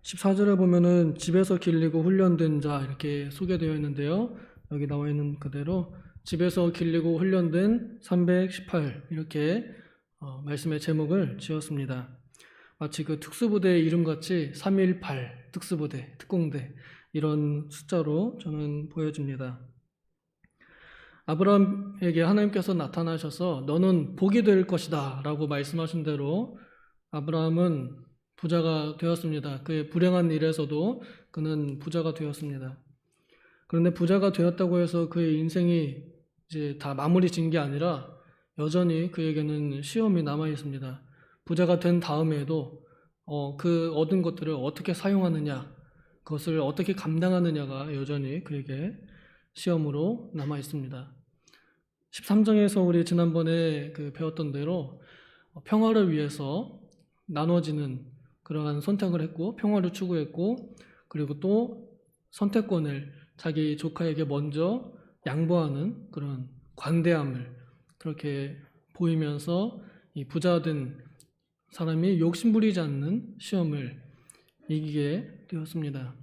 14절에 보면은 집에서 길리고 훈련된 자 이렇게 소개되어 있는데요. 여기 나와 있는 그대로 집에서 길리고 훈련된 318 이렇게 말씀의 제목을 지었습니다. 마치 그 특수부대 이름같이 318 특수부대, 특공대 이런 숫자로 저는 보여집니다. 아브라함에게 하나님께서 나타나셔서 너는 복이 될 것이다 라고 말씀하신 대로 아브라함은 부자가 되었습니다. 그의 불행한 일에서도 그는 부자가 되었습니다. 그런데 부자가 되었다고 해서 그의 인생이 이제 다 마무리 진 게 아니라 여전히 그에게는 시험이 남아 있습니다. 부자가 된 다음에도 그 얻은 것들을 어떻게 사용하느냐, 그것을 어떻게 감당하느냐가 여전히 그에게 시험으로 남아 있습니다. 13장에서 우리 지난번에 배웠던 대로 평화를 위해서 나눠지는 그러한 선택을 했고 평화를 추구했고 그리고 또 선택권을 자기 조카에게 먼저 양보하는 그런 관대함을 그렇게 보이면서 이 부자된 사람이 욕심부리지 않는 시험을 이기게 되었습니다.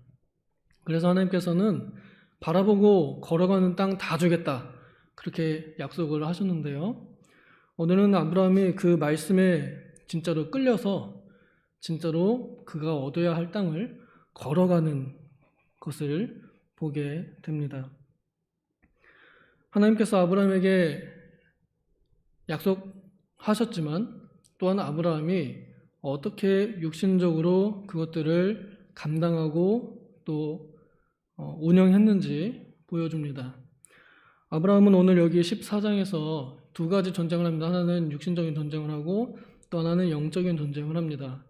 그래서 하나님께서는 바라보고 걸어가는 땅 다 주겠다 그렇게 약속을 하셨는데요. 오늘은 아브라함이 그 말씀에 진짜로 끌려서 진짜로 그가 얻어야 할 땅을 걸어가는 것을 보게 됩니다. 하나님께서 아브라함에게 약속하셨지만 또한 아브라함이 어떻게 육신적으로 그것들을 감당하고 또 운영했는지 보여줍니다. 아브라함은 오늘 여기 14장에서 두 가지 전쟁을 합니다. 하나는 육신적인 전쟁을 하고 또 하나는 영적인 전쟁을 합니다.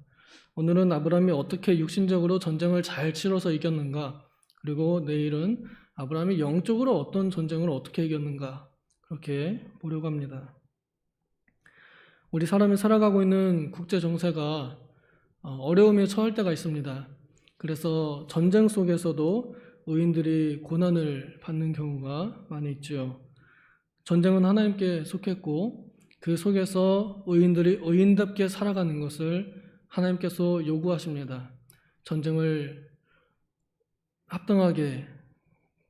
오늘은 아브라함이 어떻게 육신적으로 전쟁을 잘 치러서 이겼는가, 그리고 내일은 아브라함이 영적으로 어떤 전쟁을 어떻게 이겼는가 그렇게 보려고 합니다. 우리 사람이 살아가고 있는 국제 정세가 어려움에 처할 때가 있습니다. 그래서 전쟁 속에서도 의인들이 고난을 받는 경우가 많이 있죠. 전쟁은 하나님께 속했고 그 속에서 의인들이 의인답게 살아가는 것을 하나님께서 요구하십니다. 전쟁을 합당하게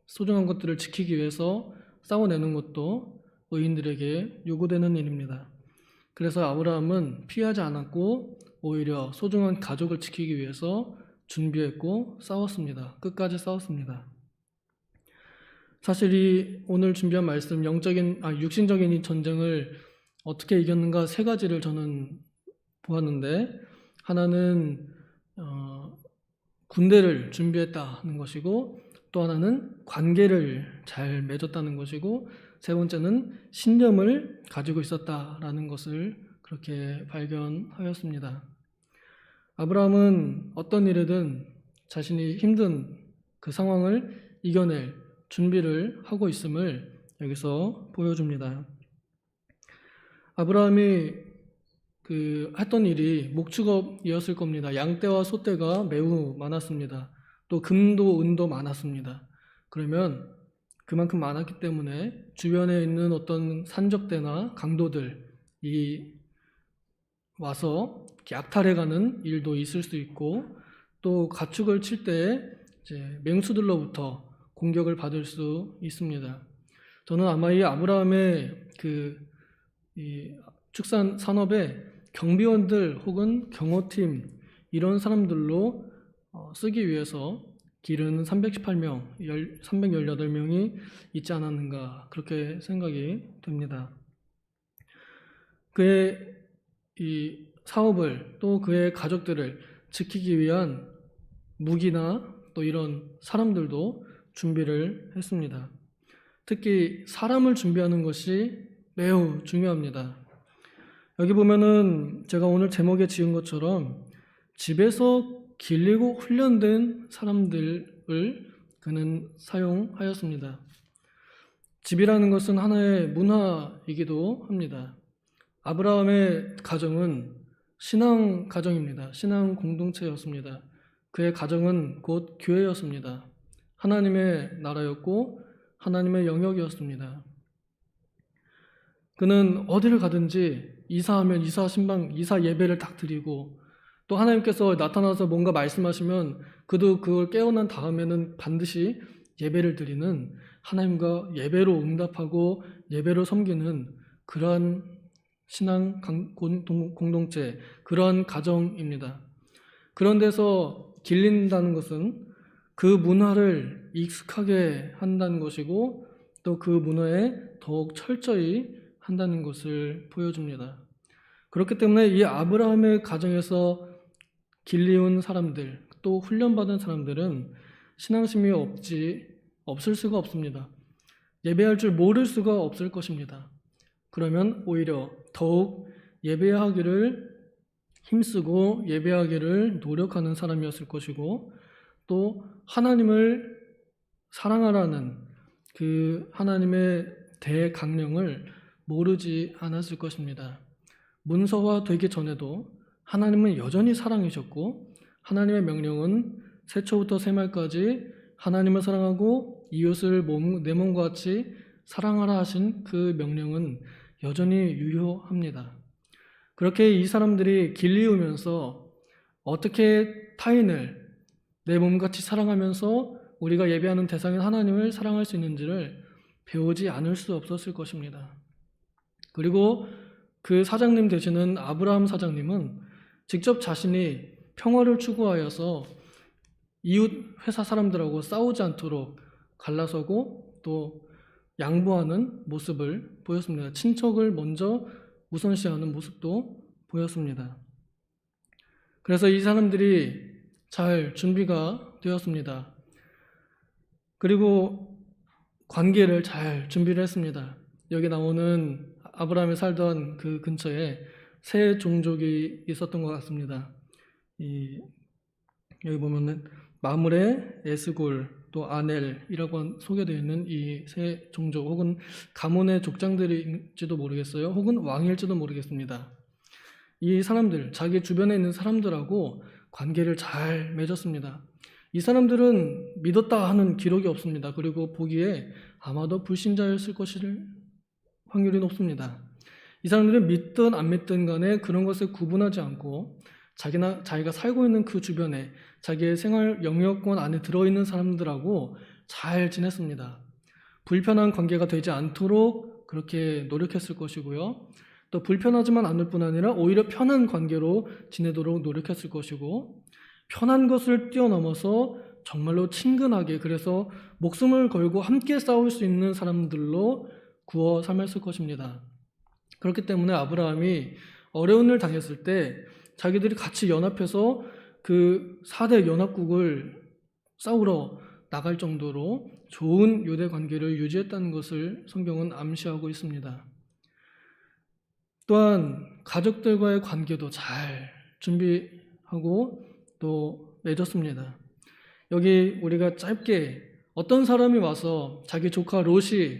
소중한 것들을 지키기 위해서 싸워내는 것도 의인들에게 요구되는 일입니다. 그래서 아브라함은 피하지 않았고 오히려 소중한 가족을 지키기 위해서 준비했고 싸웠습니다. 끝까지 싸웠습니다. 사실 이 오늘 준비한 말씀 육신적인 이 전쟁을 어떻게 이겼는가 세 가지를 저는 보았는데 하나는 군대를 준비했다는 것이고 또 하나는 관계를 잘 맺었다는 것이고 세 번째는 신념을 가지고 있었다라는 것을 그렇게 발견하였습니다. 아브라함은 어떤 일이든 자신이 힘든 그 상황을 이겨낼 준비를 하고 있음을 여기서 보여줍니다. 아브라함이 했던 일이 목축업이었을 겁니다. 양떼와 소떼가 매우 많았습니다. 또 금도 은도 많았습니다. 그러면 그만큼 많았기 때문에 주변에 있는 어떤 산적대나 강도들이 와서 약탈해가는 일도 있을 수 있고 또 가축을 칠 때 맹수들로부터 공격을 받을 수 있습니다. 저는 아마 이 아브라함의 이 축산 산업에 경비원들 혹은 경호팀 이런 사람들로 쓰기 위해서 기른 318명, 318명이 있지 않았는가 그렇게 생각이 됩니다. 그의 이 사업을 또 그의 가족들을 지키기 위한 무기나 또 이런 사람들도 준비를 했습니다. 특히 사람을 준비하는 것이 매우 중요합니다. 여기 보면은 제가 오늘 제목에 지은 것처럼 집에서 길리고 훈련된 사람들을 그는 사용하였습니다. 집이라는 것은 하나의 문화이기도 합니다. 아브라함의 가정은 신앙 가정입니다. 신앙 공동체였습니다. 그의 가정은 곧 교회였습니다. 하나님의 나라였고 하나님의 영역이었습니다. 그는 어디를 가든지 이사하면 이사 예배를 딱 드리고 또 하나님께서 나타나서 뭔가 말씀하시면 그도 그걸 깨어난 다음에는 반드시 예배를 드리는, 하나님과 예배로 응답하고 예배로 섬기는 그러한 신앙 공동체, 그러한 가정입니다. 그런 데서 길린다는 것은 그 문화를 익숙하게 한다는 것이고, 또 그 문화에 더욱 철저히 한다는 것을 보여줍니다. 그렇기 때문에 이 아브라함의 가정에서 길리운 사람들, 또 훈련받은 사람들은 신앙심이 없을 수가 없습니다. 예배할 줄 모를 수가 없을 것입니다. 그러면 오히려 더욱 예배하기를 힘쓰고 예배하기를 노력하는 사람이었을 것이고, 또 하나님을 사랑하라는 그 하나님의 대강령을 모르지 않았을 것입니다. 문서화되기 전에도 하나님은 여전히 사랑이셨고, 하나님의 명령은 새초부터 새말까지 하나님을 사랑하고 이웃을 내 몸과 같이 사랑하라 하신 그 명령은 여전히 유효합니다. 그렇게 이 사람들이 길리우면서 어떻게 타인을 내 몸같이 사랑하면서 우리가 예배하는 대상인 하나님을 사랑할 수 있는지를 배우지 않을 수 없었을 것입니다. 그리고 그 사장님 되시는 아브라함 사장님은 직접 자신이 평화를 추구하여서 이웃 회사 사람들하고 싸우지 않도록 갈라서고 또 양보하는 모습을 보였습니다. 친척을 먼저 우선시하는 모습도 보였습니다. 그래서 이 사람들이 잘 준비가 되었습니다. 그리고 관계를 잘 준비를 했습니다. 여기 나오는 아브라함이 살던 그 근처에 세 종족이 있었던 것 같습니다. 여기 보면은 마므레, 에스골, 또 아넬이라고 소개되어 있는 이 세 종족, 혹은 가문의 족장들일지도 모르겠어요. 혹은 왕일지도 모르겠습니다. 이 사람들, 자기 주변에 있는 사람들하고 관계를 잘 맺었습니다. 이 사람들은 믿었다 하는 기록이 없습니다. 그리고 보기에 아마도 불신자였을 것일 확률이 높습니다. 이 사람들은 믿든 안 믿든 간에 그런 것을 구분하지 않고 자기가 살고 있는 그 주변에 자기의 생활 영역권 안에 들어있는 사람들하고 잘 지냈습니다. 불편한 관계가 되지 않도록 그렇게 노력했을 것이고요. 또 불편하지만 않을 뿐 아니라 오히려 편한 관계로 지내도록 노력했을 것이고, 편한 것을 뛰어넘어서 정말로 친근하게, 그래서 목숨을 걸고 함께 싸울 수 있는 사람들로 구워 삶았을 것입니다. 그렇기 때문에 아브라함이 어려운 일 당했을 때 자기들이 같이 연합해서 그 4대 연합국을 싸우러 나갈 정도로 좋은 유대 관계를 유지했다는 것을 성경은 암시하고 있습니다. 또한 가족들과의 관계도 잘 준비하고 또 맺었습니다. 여기 우리가 짧게 어떤 사람이 와서 자기 조카 롯이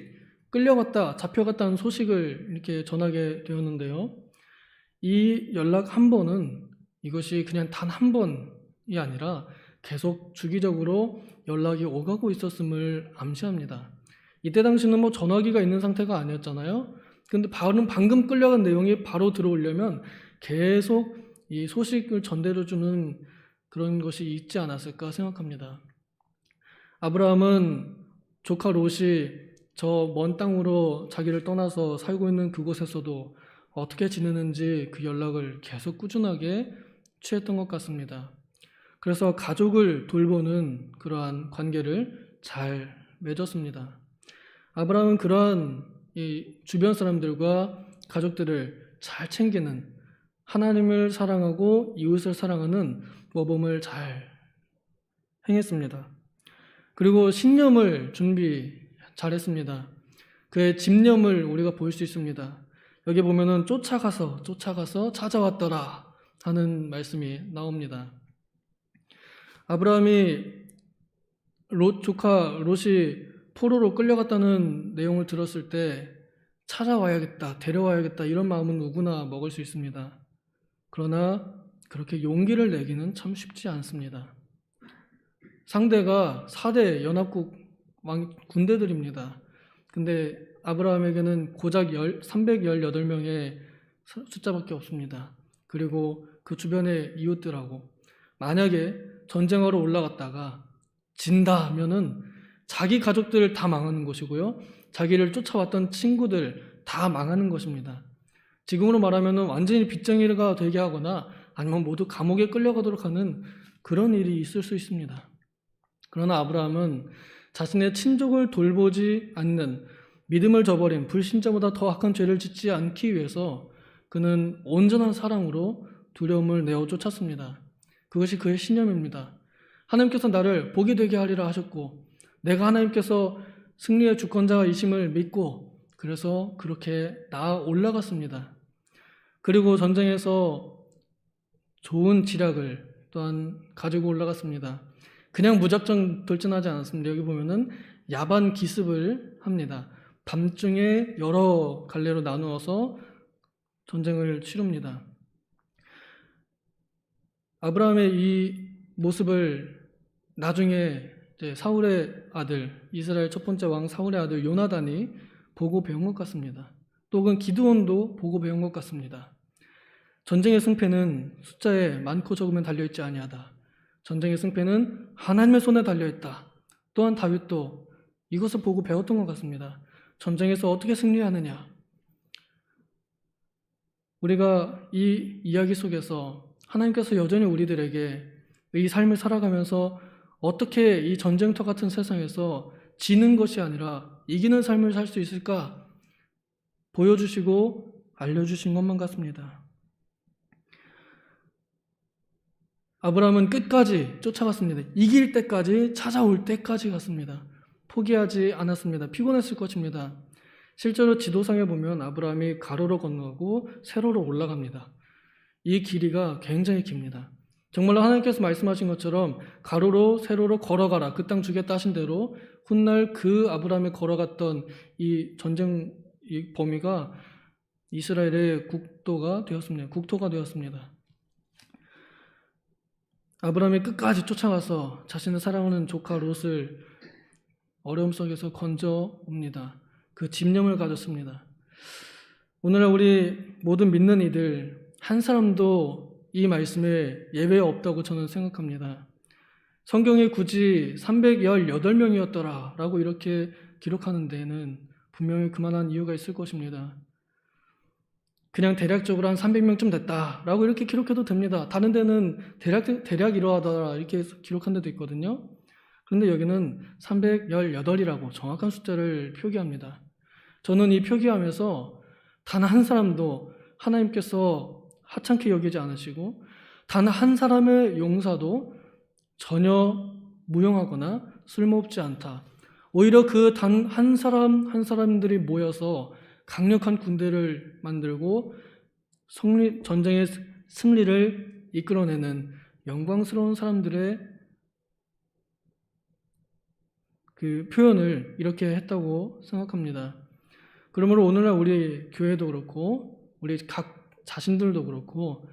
끌려갔다, 잡혀갔다는 소식을 이렇게 전하게 되었는데요. 이 연락 한 번은 이것이 그냥 단 한 번이 아니라 계속 주기적으로 연락이 오가고 있었음을 암시합니다. 이때 당시는 전화기가 있는 상태가 아니었잖아요. 근데 방금 끌려간 내용이 바로 들어오려면 계속 이 소식을 전달해주는 그런 것이 있지 않았을까 생각합니다. 아브라함은 조카 롯이 저 먼 땅으로 자기를 떠나서 살고 있는 그곳에서도 어떻게 지내는지 그 연락을 계속 꾸준하게 취했던 것 같습니다. 그래서 가족을 돌보는 그러한 관계를 잘 맺었습니다. 아브라함은 그러한 이 주변 사람들과 가족들을 잘 챙기는, 하나님을 사랑하고 이웃을 사랑하는 모범을 잘 행했습니다. 그리고 신념을 준비 잘했습니다. 그의 집념을 우리가 볼 수 있습니다. 여기 보면은 쫓아가서 찾아왔더라 하는 말씀이 나옵니다. 아브라함이 조카 롯이 포로로 끌려갔다는 내용을 들었을 때 찾아와야겠다, 데려와야겠다 이런 마음은 누구나 먹을 수 있습니다. 그러나 그렇게 용기를 내기는 참 쉽지 않습니다. 상대가 4대 연합국 군대들입니다. 근데 아브라함에게는 고작 318명의 숫자밖에 없습니다. 그리고 그 주변의 이웃들하고. 만약에 전쟁하러 올라갔다가 진다 하면은 자기 가족들 다 망하는 것이고요. 자기를 쫓아왔던 친구들 다 망하는 것입니다. 지금으로 말하면 완전히 빚쟁이가 되게 하거나 아니면 모두 감옥에 끌려가도록 하는 그런 일이 있을 수 있습니다. 그러나 아브라함은 자신의 친족을 돌보지 않는 믿음을 저버린 불신자보다 더 악한 죄를 짓지 않기 위해서 그는 온전한 사랑으로 두려움을 내어 쫓았습니다. 그것이 그의 신념입니다. 하나님께서 나를 복이 되게 하리라 하셨고 내가 하나님께서 승리의 주권자이심을 믿고 그래서 그렇게 나아 올라갔습니다. 그리고 전쟁에서 좋은 지략을 또한 가지고 올라갔습니다. 그냥 무작정 돌진하지 않았습니다. 여기 보면은 야반 기습을 합니다. 밤중에 여러 갈래로 나누어서 전쟁을 치릅니다. 아브라함의 이 모습을 나중에 사울의 아들, 이스라엘 첫 번째 왕 사울의 아들 요나단이 보고 배운 것 같습니다. 또는 기드온도 보고 배운 것 같습니다. 전쟁의 승패는 숫자에 많고 적으면 달려있지 아니하다. 전쟁의 승패는 하나님의 손에 달려있다. 또한 다윗도 이것을 보고 배웠던 것 같습니다. 전쟁에서 어떻게 승리하느냐. 우리가 이 이야기 속에서 하나님께서 여전히 우리들에게 이 삶을 살아가면서 어떻게 이 전쟁터 같은 세상에서 지는 것이 아니라 이기는 삶을 살 수 있을까 보여주시고 알려주신 것만 같습니다. 아브라함은 끝까지 쫓아갔습니다. 이길 때까지, 찾아올 때까지 갔습니다. 포기하지 않았습니다. 피곤했을 것입니다. 실제로 지도상에 보면 아브라함이 가로로 건너고 세로로 올라갑니다. 이 길이가 굉장히 깁니다. 정말로 하나님께서 말씀하신 것처럼 가로로 세로로 걸어가라. 그 땅 주겠다 하신 대로 훗날 그 아브라함이 걸어갔던 이 전쟁 이 범위가 이스라엘의 국토가 되었습니다. 아브라함이 끝까지 쫓아가서 자신을 사랑하는 조카 롯을 어려움 속에서 건져옵니다. 그 집념을 가졌습니다. 오늘날 우리 모든 믿는 이들 한 사람도 이 말씀에 예외 없다고 저는 생각합니다. 성경에 굳이 318명이었더라 라고 이렇게 기록하는 데에는 분명히 그만한 이유가 있을 것입니다. 그냥 대략적으로 한 300명쯤 됐다 라고 이렇게 기록해도 됩니다. 다른 데는 대략 이러하더라 이렇게 기록한 데도 있거든요. 그런데 여기는 318이라고 정확한 숫자를 표기합니다. 저는 이 표기하면서 단 한 사람도 하나님께서 하찮게 여기지 않으시고 단 한 사람의 용사도 전혀 무용하거나 쓸모없지 않다. 오히려 그 단 한 사람 한 사람들이 모여서 강력한 군대를 만들고 전쟁의 승리를 이끌어내는 영광스러운 사람들의 그 표현을 이렇게 했다고 생각합니다. 그러므로 오늘날 우리 교회도 그렇고 우리 각 자신들도 그렇고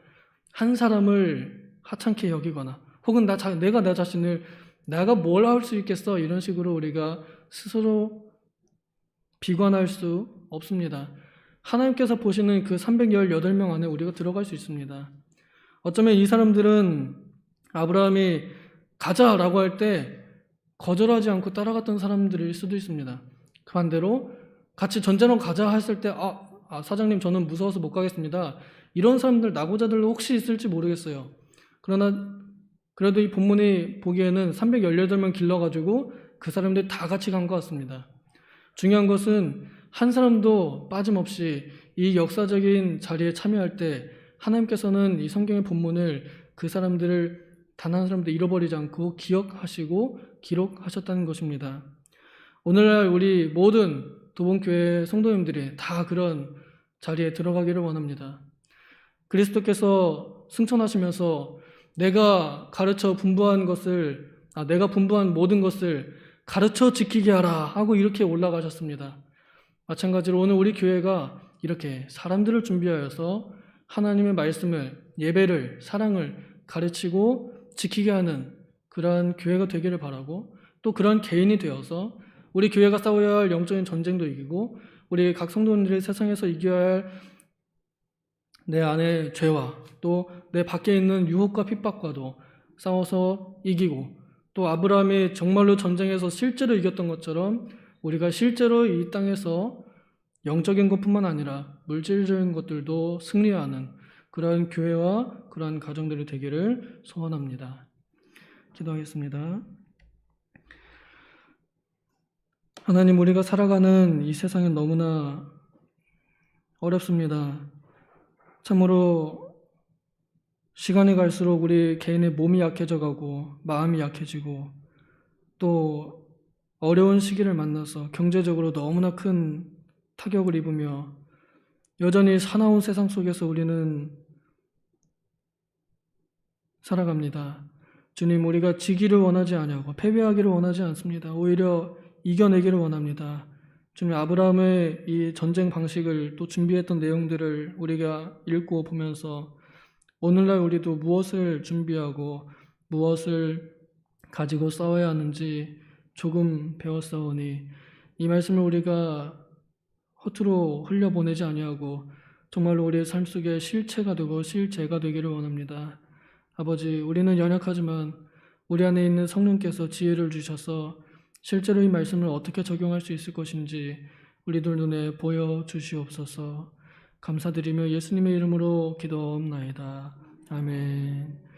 한 사람을 하찮게 여기거나 혹은 내가 내 자신을 내가 뭘 할 수 있겠어 이런 식으로 우리가 스스로 비관할 수 없습니다. 하나님께서 보시는 그 318명 안에 우리가 들어갈 수 있습니다. 어쩌면 이 사람들은 아브라함이 가자라고 할 때 거절하지 않고 따라갔던 사람들일 수도 있습니다. 그 반대로 같이 전쟁하러 가자 했을 때 사장님 저는 무서워서 못 가겠습니다. 이런 사람들 나고자들도 혹시 있을지 모르겠어요. 그러나 그래도 이 본문이 보기에는 318명 길러가지고 그 사람들이 다 같이 간 것 같습니다. 중요한 것은 한 사람도 빠짐없이 이 역사적인 자리에 참여할 때 하나님께서는 이 성경의 본문을 그 사람들을 단 한 사람도 잃어버리지 않고 기억하시고 기록하셨다는 것입니다. 오늘날 우리 모든 도봉교회 성도님들이 다 그런 자리에 들어가기를 원합니다. 그리스도께서 승천하시면서 내가 분부한 모든 것을 가르쳐 지키게 하라 하고 이렇게 올라가셨습니다. 마찬가지로 오늘 우리 교회가 이렇게 사람들을 준비하여서 하나님의 말씀을, 예배를, 사랑을 가르치고 지키게 하는 그러한 교회가 되기를 바라고 또 그런 개인이 되어서 우리 교회가 싸워야 할 영적인 전쟁도 이기고 우리 각 성도님들이 세상에서 이겨야 할 내 안의 죄와 또 내 밖에 있는 유혹과 핍박과도 싸워서 이기고, 또 아브라함이 정말로 전쟁에서 실제로 이겼던 것처럼 우리가 실제로 이 땅에서 영적인 것뿐만 아니라 물질적인 것들도 승리하는 그러한 교회와 그러한 가정들이 되기를 소원합니다. 기도하겠습니다. 하나님, 우리가 살아가는 이 세상은 너무나 어렵습니다. 참으로 시간이 갈수록 우리 개인의 몸이 약해져 가고 마음이 약해지고, 또 어려운 시기를 만나서 경제적으로 너무나 큰 타격을 입으며 여전히 사나운 세상 속에서 우리는 살아갑니다. 주님, 우리가 지기를 원하지 아니하고 패배하기를 원하지 않습니다. 오히려 이겨내기를 원합니다. 주님, 아브라함의 이 전쟁 방식을 또 준비했던 내용들을 우리가 읽고 보면서 오늘날 우리도 무엇을 준비하고 무엇을 가지고 싸워야 하는지 조금 배웠사오니, 이 말씀을 우리가 허투루 흘려보내지 아니하고 정말로 우리의 삶 속에 실체가 되고 실제가 되기를 원합니다. 아버지, 우리는 연약하지만 우리 안에 있는 성령께서 지혜를 주셔서 실제로 이 말씀을 어떻게 적용할 수 있을 것인지 우리들 눈에 보여주시옵소서. 감사드리며 예수님의 이름으로 기도옵나이다. 아멘.